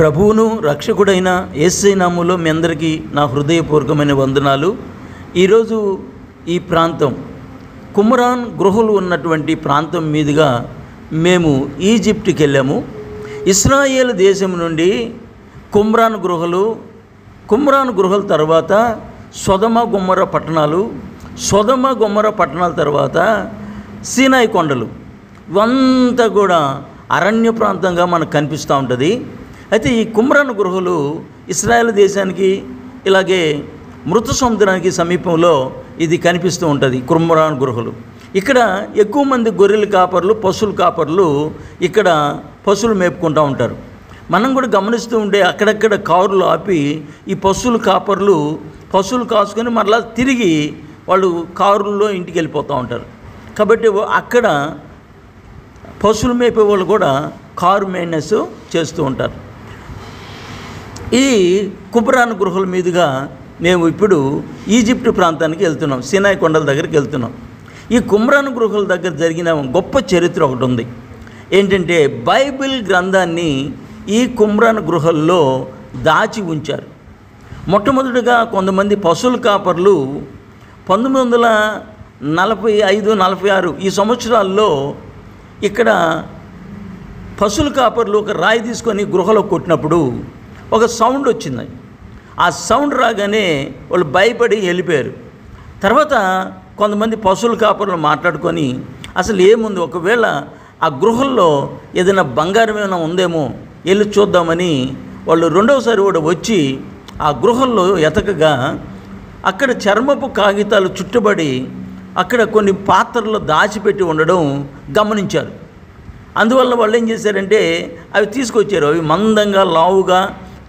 ప్రభువును రక్షకుడైన యేసయ్య నామములో మీ అందరికీ నా హృదయపూర్వకమైన వందనాలు. ఈరోజు ఈ ప్రాంతం కుమ్రాన్ గుహలు ఉన్నటువంటి ప్రాంతం మీదుగా మేము ఈజిప్ట్కి వెళ్ళాము. ఇశ్రాయేల్ దేశం నుండి కుమ్రాన్ గుహల తర్వాత సొదొమ గొమొర్రా పట్టణాల తర్వాత సీనాయి కొండలు ఇవంతా కూడా అరణ్య ప్రాంతంగా మనకు కనిపిస్తూ ఉంటుంది. అయితే ఈ కుమ్రాన్ గుహలు ఇశ్రాయేల్ దేశానికి ఇలాగే మృత సముద్రానికి సమీపంలో ఇది కనిపిస్తూ ఉంటుంది. కుమ్రాన్ గుహలు ఇక్కడ ఎక్కువ మంది గొర్రెల కాపర్లు, పశువుల కాపర్లు ఇక్కడ పశువులు మేపుకుంటూ ఉంటారు. మనం కూడా గమనిస్తూ ఉంటే అక్కడక్కడ కారులు ఆపి ఈ పశువుల కాపర్లు పశువులు కాసుకొని మరలా తిరిగి వాళ్ళు కారుల్లో ఇంటికి వెళ్ళిపోతూ ఉంటారు. కాబట్టి అక్కడ పశువులు మేపే వాళ్ళు కూడా కారు మెయింటెనెన్స్ చేస్తూ ఉంటారు. ఈ కుమ్రాన్ గుహల మీదుగా మేము ఇప్పుడు ఈజిప్ట్ ప్రాంతానికి వెళ్తున్నాం, సీనాయి కొండల దగ్గరికి వెళ్తున్నాం. ఈ కుమ్రాన్ గుహల దగ్గర జరిగిన గొప్ప చరిత్ర ఒకటి ఉంది. ఏంటంటే బైబిల్ గ్రంథాన్ని ఈ కుమ్రాన్ గుహల్లో దాచి ఉంచారు. మొట్టమొదటిగా కొంతమంది పశువుల కాపర్లు 1945-46 ఈ సంవత్సరాల్లో ఇక్కడ పశువుల కాపర్లు ఒక రాయి తీసుకొని గృహలో కొట్టినప్పుడు ఒక సౌండ్ వచ్చింది. ఆ సౌండ్ రాగానే వాళ్ళు భయపడి వెళ్ళిపోయారు. తర్వాత కొంతమంది పశువుల కాపర్లు మాట్లాడుకొని అసలు ఏముంది, ఒకవేళ ఆ గృహల్లో ఏదైనా బంగారం ఏమైనా ఉందేమో వెళ్ళి చూద్దామని వాళ్ళు రెండవసారి కూడా వచ్చి ఆ గృహల్లో ఎతకగా అక్కడ చర్మపు కాగితాలు చుట్టుబడి అక్కడ కొన్ని పాత్రలు దాచిపెట్టి ఉండడం గమనించారు. అందువల్ల వాళ్ళు ఏం చేశారంటే అవి తీసుకొచ్చారు. అవి మందంగా లావుగా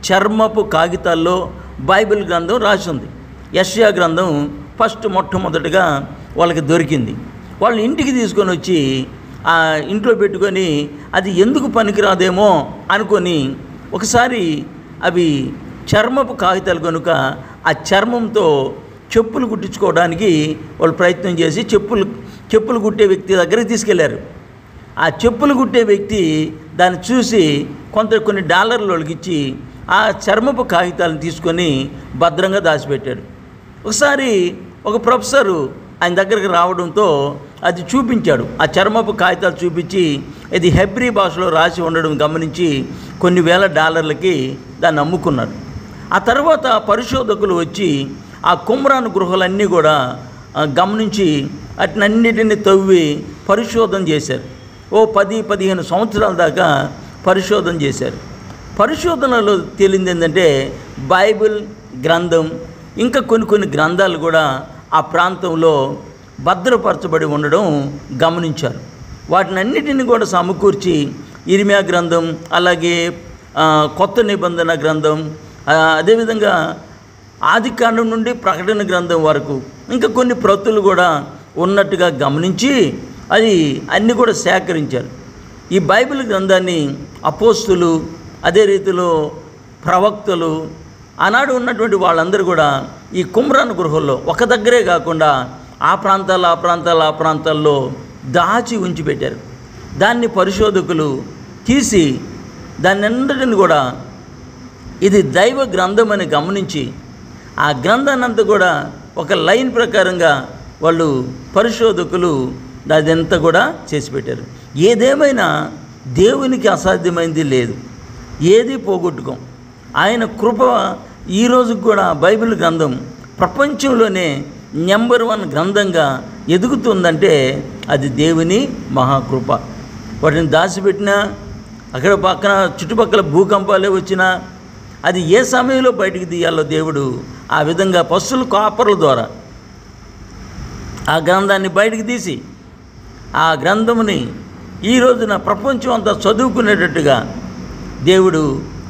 చర్మపు కాగితాల్లో బైబిల్ గ్రంథం రాసి ఉంది. యెషయా గ్రంథం మొట్టమొదటిగా వాళ్ళకి దొరికింది. వాళ్ళు ఇంటికి తీసుకొని వచ్చి ఆ ఇంట్లో పెట్టుకొని అది ఎందుకు పనికిరాదేమో అనుకొని ఒకసారి అవి చర్మపు కాగితాలు కనుక ఆ చర్మంతో చెప్పులు కుట్టించుకోవడానికి వాళ్ళు ప్రయత్నం చేసి చెప్పులు కుట్టే వ్యక్తి దగ్గరికి తీసుకెళ్లారు. ఆ చెప్పులు కుట్టే వ్యక్తి దాన్ని చూసి కొన్ని డాలర్లు ఒలిగిచ్చి ఆ చర్మపు కాగితాలను తీసుకొని భద్రంగా దాచిపెట్టాడు. ఒకసారి ఒక ప్రొఫెసరు ఆయన దగ్గరికి రావడంతో అది చూపించాడు. ఆ చర్మపు కాగితాలు చూపించి ఇది హెబ్రీ భాషలో రాసి ఉండడం గమనించి కొన్ని వేల డాలర్లకి దాన్ని అమ్ముకున్నారు. ఆ తర్వాత పరిశోధకులు వచ్చి ఆ కుమ్రాన్ గుహలన్నీ కూడా గమనించి వాటినన్నిటిని తవ్వి పరిశోధన చేశారు. 10-15 సంవత్సరాల దాకా పరిశోధన చేశారు. పరిశోధనలో తేలింది ఏంటంటే బైబిల్ గ్రంథం ఇంకా కొన్ని గ్రంథాలు కూడా ఆ ప్రాంతంలో భద్రపరచబడి ఉండడం గమనించారు. వాటినన్నిటిని కూడా సమకూర్చి ఇర్మియా గ్రంథం, అలాగే కొత్త నిబంధన గ్రంథం, అదేవిధంగా ఆదికాండం నుండి ప్రకటన గ్రంథం వరకు ఇంకా కొన్ని ప్రతులు కూడా ఉన్నట్టుగా గమనించి అది అన్నీ కూడా సేకరించారు. ఈ బైబిల్ గ్రంథాన్ని అపోస్తులు, అదే రీతిలో ప్రవక్తలు, ఆనాడు ఉన్నటువంటి వాళ్ళందరూ కూడా ఈ కుమ్రాన్ గుహల్లో ఒక దగ్గరే కాకుండా ఆ ప్రాంతాల్లో దాచి ఉంచి పెట్టారు. దాన్ని పరిశోధకులు తీసి దాన్నంతటిని కూడా ఇది దైవ గ్రంథం అని గమనించి ఆ గ్రంథాన్నంతా కూడా ఒక లైన్ ప్రకారంగా వాళ్ళు పరిశోధకులు అదంతా కూడా చేసి పెట్టారు. ఏదేమైనా దేవునికి అసాధ్యమైంది లేదు, ఏది పోగొట్టుకోం. ఆయన కృప ఈరోజు కూడా బైబిల్ గ్రంథం ప్రపంచంలోనే నెంబర్ 1 గ్రంథంగా ఎదుగుతుందంటే అది దేవుని మహాకృప. వాటిని దాచిపెట్టినా అక్కడ పక్కన చుట్టుపక్కల భూకంపాలే వచ్చినా అది ఏ సమయంలో బయటికి తీయాలో దేవుడు ఆ విధంగా పశువుల కాపర్ల ద్వారా ఆ గ్రంథాన్ని బయటికి తీసి ఆ గ్రంథముని ఈ రోజున ప్రపంచం అంతా చదువుకునేటట్టుగా దేవుడు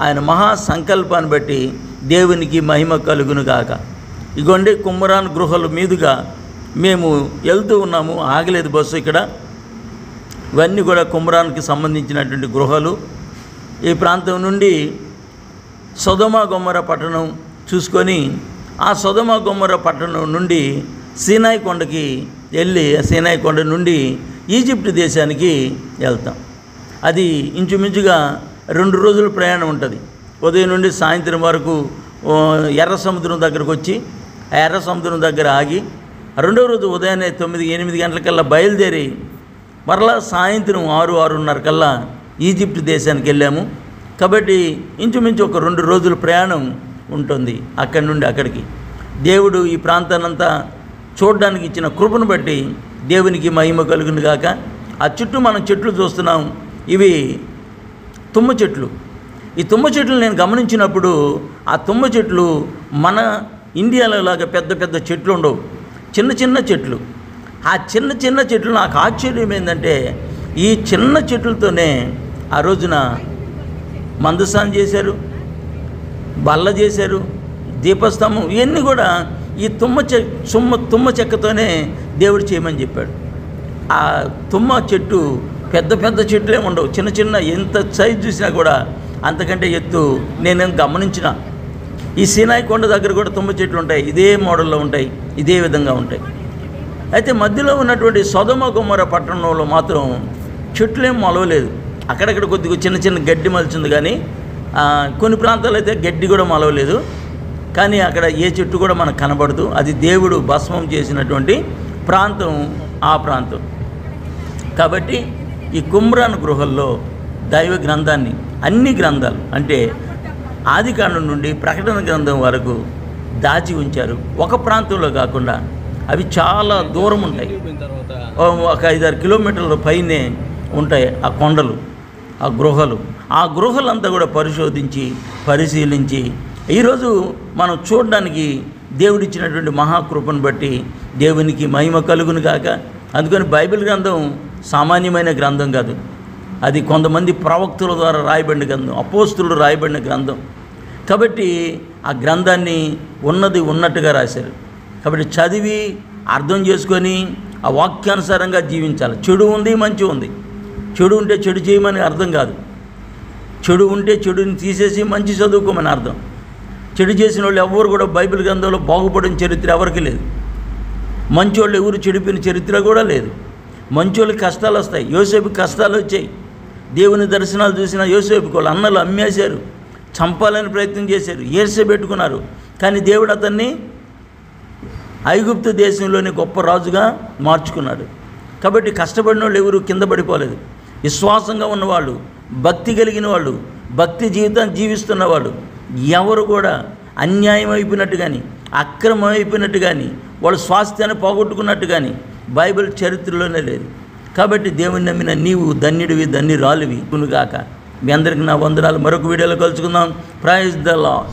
ఆయన మహా సంకల్పాన్ని బట్టి దేవునికి మహిమ కలుగును గాక. ఇగోండి కుమ్రాన్ గుహల మీదుగా మేము వెళ్తూ ఉన్నాము, ఆగలేదు బస్సు. ఇక్కడ ఇవన్నీ కూడా కుమ్రాన్కి సంబంధించినటువంటి గుహలు. ఈ ప్రాంతం నుండి సొదొమ గొమొర్రా పట్టణం చూసుకొని ఆ సొదొమ గొమొర్రా పట్టణం నుండి సీనాయి కొండకి వెళ్ళి ఆ సీనాయి కొండ నుండి ఈజిప్ట్ దేశానికి వెళ్తాం. అది ఇంచుమించుగా 2 రోజుల ప్రయాణం ఉంటుంది. ఉదయం నుండి సాయంత్రం వరకు ఎర్ర సముద్రం దగ్గరకు వచ్చి ఆ ఎర్ర సముద్రం దగ్గర ఆగి రెండవ రోజు ఉదయాన్నే 9-8 గంటలకల్లా బయలుదేరి మరలా సాయంత్రం 6-6:30 కల్లా ఈజిప్ట్ దేశానికి వెళ్ళాము. కాబట్టి ఇంచుమించు ఒక 2 రోజుల ప్రయాణం ఉంటుంది అక్కడి నుండి అక్కడికి. దేవుడు ఈ ప్రాంతాన్నంతా చూడడానికి ఇచ్చిన కృపను బట్టి దేవునికి మహిమ కలుగును గాక. ఆ చుట్టూ మనం చెట్లు చూస్తున్నాం, ఇవి తుమ్మ చెట్లు. ఈ తుమ్మ చెట్లు నేను గమనించినప్పుడు ఆ తుమ్మ చెట్లు మన ఇండియాలో లాగా పెద్ద పెద్ద చెట్లు ఉండవు, చిన్న చిన్న చెట్లు. ఆ చిన్న చిన్న చెట్లు నాకు ఆశ్చర్యం ఏంటంటే ఈ చిన్న చెట్లతోనే ఆ రోజున మందసాన్ని చేశారు, బల్ల చేశారు, దీపస్తంభం, ఇవన్నీ కూడా ఈ తుమ్మ చెక్కతోనే దేవుడు చేయమని చెప్పాడు. ఆ తుమ్మ చెట్టు పెద్ద పెద్ద చెట్లే ఉండవు, చిన్న చిన్న ఎంత సైజు చూసినా కూడా అంతకంటే ఎత్తు నేను గమనించిన. ఈ సీనాయి కొండ దగ్గర కూడా తుమ్మ చెట్లు ఉంటాయి, ఇదే మోడల్లో ఉంటాయి, ఇదే విధంగా ఉంటాయి. అయితే మధ్యలో ఉన్నటువంటి సొదొమ గొమొర్రా పట్టణంలో మాత్రం చెట్లేం మొలవలేదు. అక్కడక్కడ కొద్దిగా చిన్న చిన్న గడ్డి మలిచింది, కానీ కొన్ని ప్రాంతాలు అయితే గడ్డి కూడా మొలవలేదు. కానీ అక్కడ ఏ చెట్టు కూడా మనకు కనబడదు. అది దేవుడు భస్మం చేసినటువంటి ప్రాంతం ఆ ప్రాంతం. కాబట్టి ఈ కుమ్రాన్ గృహల్లో దైవ గ్రంథాన్ని, అన్ని గ్రంథాలు అంటే ఆదికాండం నుండి ప్రకటన గ్రంథం వరకు దాచి ఉంచారు. ఒక ప్రాంతంలో కాకుండా అవి చాలా దూరం ఉంటాయి, ఒక 5-6 కిలోమీటర్ల పైనే ఉంటాయి ఆ కొండలు, ఆ గృహలు. ఆ గృహలంతా కూడా పరిశోధించి పరిశీలించి ఈరోజు మనం చూడడానికి దేవుడిచ్చినటువంటి మహాకృపను బట్టి దేవునికి మహిమ కలుగును గాక. అందుకని బైబిల్ గ్రంథం సామాన్యమైన గ్రంథం కాదు, అది కొంతమంది ప్రవక్తుల ద్వారా రాయబడిన గ్రంథం, అపోస్తులు రాయబడిన గ్రంథం. కాబట్టి ఆ గ్రంథాన్ని ఉన్నది ఉన్నట్టుగా రాశారు. కాబట్టి చదివి అర్థం చేసుకొని ఆ వాక్యానుసారంగా జీవించాలి. చెడు ఉంది, మంచి ఉంది. చెడు ఉంటే చెడు చేయమని అర్థం కాదు, చెడు ఉంటే చెడుని తీసేసి మంచి చదువుకోమని అర్థం. చెడు చేసిన వాళ్ళు ఎవరు కూడా బైబిల్ గ్రంథంలో బాగుపడిన చరిత్ర ఎవరికి లేదు. మంచోళ్ళు ఎవరు చెడిపోయిన చరిత్ర కూడా లేదు. మంచోళ్ళకి కష్టాలు వస్తాయి, యోసేపుకి కష్టాలు వచ్చాయి. దేవుని దర్శనాలు చూసిన యోసేపుకి వాళ్ళ అన్నలు అమ్మేశారు, చంపాలని ప్రయత్నం చేశారు, ఏర్చబెట్టుకున్నారు. కానీ దేవుడు అతన్ని ఐగుప్తు దేశంలోని గొప్ప రాజుగా మార్చుకున్నాడు. కాబట్టి కష్టపడిన వాళ్ళు ఎవరు కింద పడిపోలేదు. విశ్వాసంగా ఉన్నవాళ్ళు, భక్తి కలిగిన వాళ్ళు, భక్తి జీవితాన్ని జీవిస్తున్న వాళ్ళు ఎవరు కూడా అన్యాయం అయిపోయినట్టు కానీ, అక్రమం అయిపోయినట్టు కానీ, వాళ్ళు స్వాస్థ్యాన్ని పోగొట్టుకున్నట్టు కానీ బైబిల్ చరిత్రలోనే లేదు. కాబట్టి దేవుని నమ్మిన నీవు ధన్యుడివి, ధన్యురాలివి కునుగాక. మీ అందరికీ నా వందనాలు. మరొక వీడియోలో కలుసుకుందాం. Praise the lord.